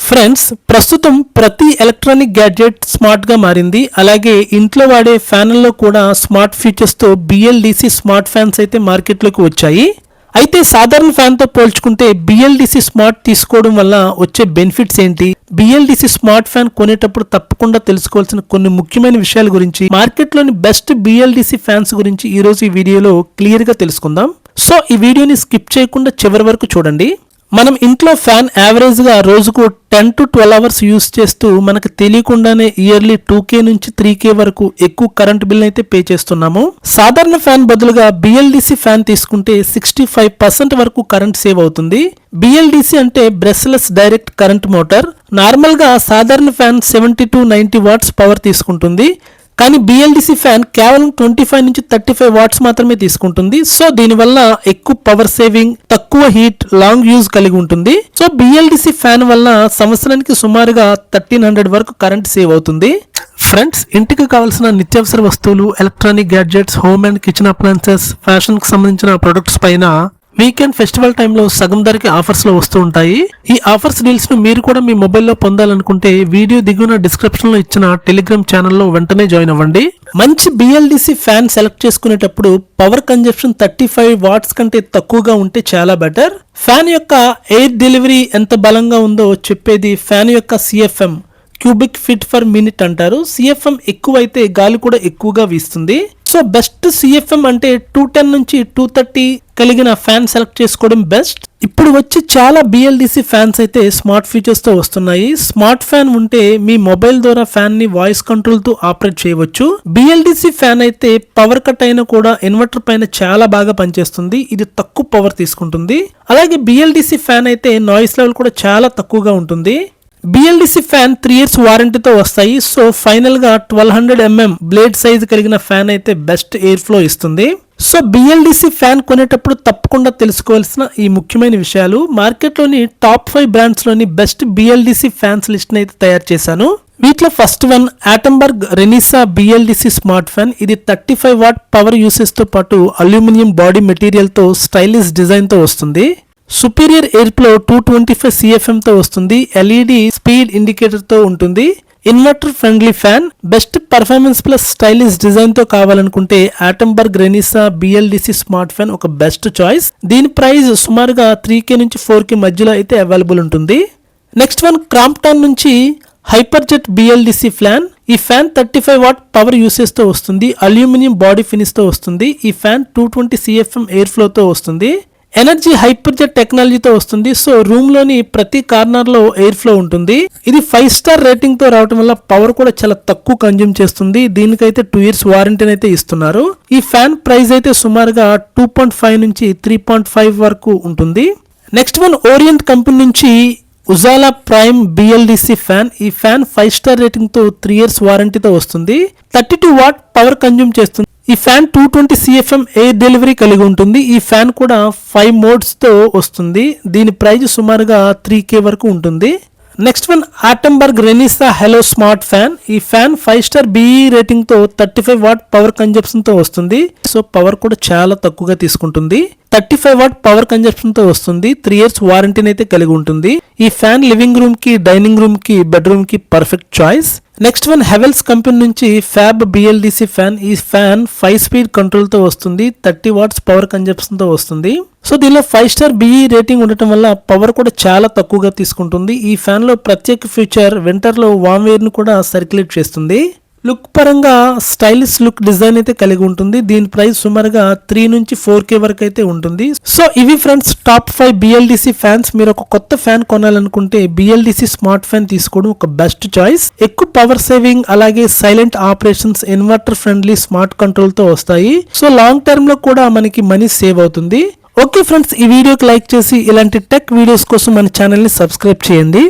Friends, ప్రస్తుతం ప్రతి electronic gadget smart గా మారింది. అలాగే ఇంట్లో వాడే ఫ్యాన్లలో కూడా స్మార్ట్ ఫీచర్స్ తో బిఎల్డిసి స్మార్ట్ ఫ్యాన్స్ అయితే మార్కెట్లోకి వచ్చాయి. అయితే సాధారణ ఫ్యాన్ తో పోల్చుకుంటే బిఎల్డిసి స్మార్ట్ తీసుకోవడం వల్ల వచ్చే బెనిఫిట్స్ ఏంటి, బిఎల్డిసి స్మార్ట్ ఫ్యాన్ కొనేటప్పుడు తప్పకుండా తెలుసుకోవాల్సిన కొన్ని ముఖ్యమైన విషయాల గురించి, మార్కెట్లోని బెస్ట్ బిఎల్డిసి ఫ్యాన్స్ గురించి ఈ రోజు ఈ వీడియోలో క్లియర్ గా తెలుసుకుందాం. సో ఈ వీడియోని స్కిప్ చేయకుండా చివరి వరకు చూడండి. మనం ఇంట్లో ఫ్యాన్ యావరేజ్ గా రోజుకు 10 to 12 అవర్స్ యూస్ చేస్తూ మనకు తెలియకుండానే ఇయర్లీ 2K నుంచి 3K వరకు ఎక్కువ కరెంట్ బిల్ అయితే పే చేస్తున్నాము. సాధారణ ఫ్యాన్ బదులుగా బిఎల్డిసి ఫ్యాన్ తీసుకుంటే 65% వరకు కరెంట్ సేవ్ అవుతుంది. బిఎల్డిసి అంటే brushless direct current motor. Normal గా సాధారణ ఫ్యాన్ 70 to 90 వాట్స్ పవర్ తీసుకుంటుంది. కానీ బిఎల్డిసి ఫ్యాన్ కేవలం 25 నుంచి 35 వాట్స్ మాత్రమే తీసుకుంటుంది. సో దీనివల్ల ఎక్కువ పవర్ సేవింగ్, తక్కువ హీట్, లాంగ్ యూజ్ కలిగి ఉంటుంది. సో బిఎల్డిసి ఫ్యాన్ వల్ల సంవత్సరానికి సుమారుగా 1300 వరకు కరెంట్ సేవ్ అవుతుంది. ఫ్రెండ్స్, ఇంటికి కావాల్సిన నిత్యావసర వస్తువులు, electronic gadgets, home and kitchen appliances, fashion కి సంబంధించిన ప్రొడక్ట్స్ పైన వీకెండ్ ఫెస్టివల్ టైంలో సగం ధరకి ఆఫర్స్ లో వస్తూ ఉంటాయి. ఈ ఆఫర్స్ డీల్స్ ను మీరు కూడా మీ మొబైల్లో పొందాలనుకుంటే వీడియో దిగువన డిస్క్రిప్షన్ లో ఇచ్చిన టెలిగ్రామ్ ఛానల్లో వెంటనే జాయిన్ అవ్వండి. మంచి బిఎల్డిసి ఫ్యాన్ సెలెక్ట్ చేసుకునేటప్పుడు పవర్ కన్జంప్షన్ 35 వాట్స్ కంటే తక్కువగా ఉంటే చాలా బెటర్. ఫ్యాన్ యొక్క ఎయిర్ డెలివరీ ఎంత బలంగా ఉందో చెప్పేది ఫ్యాన్ యొక్క CFM, cubic feet for minute అంటారు. సిఎఫ్ఎం ఎక్కువైతే గాలి కూడా ఎక్కువగా వీస్తుంది. సో బెస్ట్ సిఎఫ్ఎం అంటే 210 నుంచి 230 కలిగిన ఫ్యాన్ సెలెక్ట్ చేసుకోవడం బెస్ట్. ఇప్పుడు వచ్చి చాలా బిఎల్డిసి ఫ్యాన్స్ అయితే స్మార్ట్ ఫీచర్స్ తో వస్తున్నాయి. స్మార్ట్ ఫ్యాన్ ఉంటే మీ మొబైల్ ద్వారా ఫ్యాన్ ని వాయిస్ కంట్రోల్ తో ఆపరేట్ చేయవచ్చు. బిఎల్డిసి ఫ్యాన్ అయితే పవర్ కట్ అయినా కూడా ఇన్వర్టర్ పైన చాలా బాగా పనిచేస్తుంది. ఇది తక్కువ పవర్ తీసుకుంటుంది. అలాగే బిఎల్డిసి ఫ్యాన్ అయితే నాయిస్ లెవెల్ కూడా చాలా తక్కువగా ఉంటుంది. బిఎల్డిసి ఫ్యాన్ 3 years వారంటీతో వస్తాయి. సో ఫైనల్ గా 1200 mm బ్లేడ్ సైజ్ కలిగిన ఫ్యాన్ అయితే బెస్ట్ ఎయిర్ ఫ్లో ఇస్తుంది. సో బిఎల్డిసి ఫ్యాన్ కొనేటప్పుడు తప్పకుండా తెలుసుకోవాల్సిన ఈ ముఖ్యమైన విషయాలు. మార్కెట్లోని టాప్ 5 బ్రాండ్స్ లోని బెస్ట్ బిఎల్డిసి ఫ్యాన్స్ లిస్ట్ ని అయితే తయారు చేశాను. వీటిలో first one Atomberg Renesa BLDC smart fan. ఇది 35 వాట్ పవర్ యూసేజ్ తో పాటు అల్యూమినియం బాడీ మెటీరియల్ తో స్టైలిష్ డిజైన్ తో వస్తుంది. సుపీరియర్ ఎయిర్ ఫ్లో 225 CFM తో వస్తుంది. ఎల్ఈడి స్పీడ్ ఇండికేటర్ తో ఉంటుంది. Inverter friendly fan. Best performance plus stylish design తో కావాలనుకుంటే Atomberg Renesa BLDC smart fan ఒక బెస్ట్ చాయిస్. దీని ప్రైస్ సుమారుగా 3K నుంచి 4K మధ్యలో అయితే అవైలబుల్ ఉంటుంది. నెక్స్ట్ వన్ క్రాంప్టాన్ నుంచి హైపర్జెట్ బిఎల్డిసి ఫ్యాన్. ఈ ఫ్యాన్ 35 వాట్ పవర్ యూసేజ్ తో వస్తుంది. అల్యూమినియం బాడీ ఫినిష్ తో వస్తుంది. ఈ ఫ్యాన్ 220 CFM ఎయిర్ ఫ్లో తో వస్తుంది. ఎనర్జీ హైపర్జెట్ టెక్నాలజీతో వస్తుంది. సో రూమ్ లోని ప్రతి కార్నర్ లో ఎయిర్ ఫ్లో ఉంటుంది. ఇది 5 star రేటింగ్ తో రావడం వల్ల పవర్ కూడా చాలా తక్కువ కన్జ్యూమ్ చేస్తుంది. దీనికైతే 2 years వారంటీని అయితే ఇస్తున్నారు. ఈ ఫ్యాన్ ప్రైస్ అయితే సుమారుగా 2.5 నుంచి 3.5 వరకు ఉంటుంది. నెక్స్ట్ వన్ ఓరియంట్ కంపెనీ నుంచి ఉజాలా ప్రైమ్ బిఎల్డిసి ఫ్యాన్. ఈ ఫ్యాన్ 5 star రేటింగ్ తో 3 years వారంటీతో వస్తుంది. 32 వాట్ పవర్ కన్జ్యూమ్ చేస్తుంది. ఈ ఫ్యాన్ 220 CFM ఎయిర్ డెలివరీ కలిగి ఉంటుంది. ఈ ఫ్యాన్ కూడా 5 modes తో వస్తుంది. దీని ప్రైస్ సుమారుగా 3K వరకు ఉంటుంది. Next one Atomberg Renesa Halo smart fan. ఈ ఫ్యాన్ 5 star BE రేటింగ్ తో 35 వాట్ పవర్ కన్జంప్షన్ తో వస్తుంది. సో పవర్ కూడా చాలా తక్కువగా తీసుకుంటుంది. 35 వాట్ పవర్ కన్జంప్షన్ తో వస్తుంది. 3 years వారంటీని అయితే కలిగి ఉంటుంది. ఈ ఫ్యాన్ లివింగ్ రూమ్ కి, డైనింగ్ రూమ్ కి, బెడ్రూమ్ కి perfect choice. Next one Havells company నుంచి ఫ్యాబ్ బిఎల్డిసి ఫ్యాన్. ఈ ఫ్యాన్ 5 speed కంట్రోల్ తో వస్తుంది. 30 వాట్స్ పవర్ కన్జంప్షన్ తో వస్తుంది. సో దీనిలో 5 star BE రేటింగ్ ఉండటం వల్ల పవర్ కూడా చాలా తక్కువగా తీసుకుంటుంది. ఈ ఫ్యాన్ లో ప్రత్యేక ఫీచర్ వింటర్ లో వామ్ ఎయిర్ ను కూడా సర్క్యులేట్ చేస్తుంది. లుక్ పరంగా స్టైలిష్ లుక్ డిజైన్ అయితే కలిగి ఉంటుంది. దీని ప్రైస్ సుమారుగా 3 నుంచి 4K వరకు అయితే ఉంటుంది. సో ఇవి ఫ్రెండ్స్ టాప్ 5 బిఎల్డిసి ఫ్యాన్స్. మీరు ఒక కొత్త ఫ్యాన్ కొనాలనుకుంటే బిఎల్డిసి స్మార్ట్ ఫ్యాన్ తీసుకోవడం ఒక బెస్ట్ చాయిస్. ఎక్కువ పవర్ సేవింగ్, అలాగే silent operations, inverter friendly smart control తో వస్తాయి. సో లాంగ్ టర్మ్ లో కూడా మనకి మనీ సేవ్ అవుతుంది. ఓకే ఫ్రెండ్స్, ఈ వీడియోకి లైక్ చేసి ఇలాంటి టెక్ వీడియోస్ కోసం మన ఛానల్ ని సబ్స్క్రైబ్ చేయండి.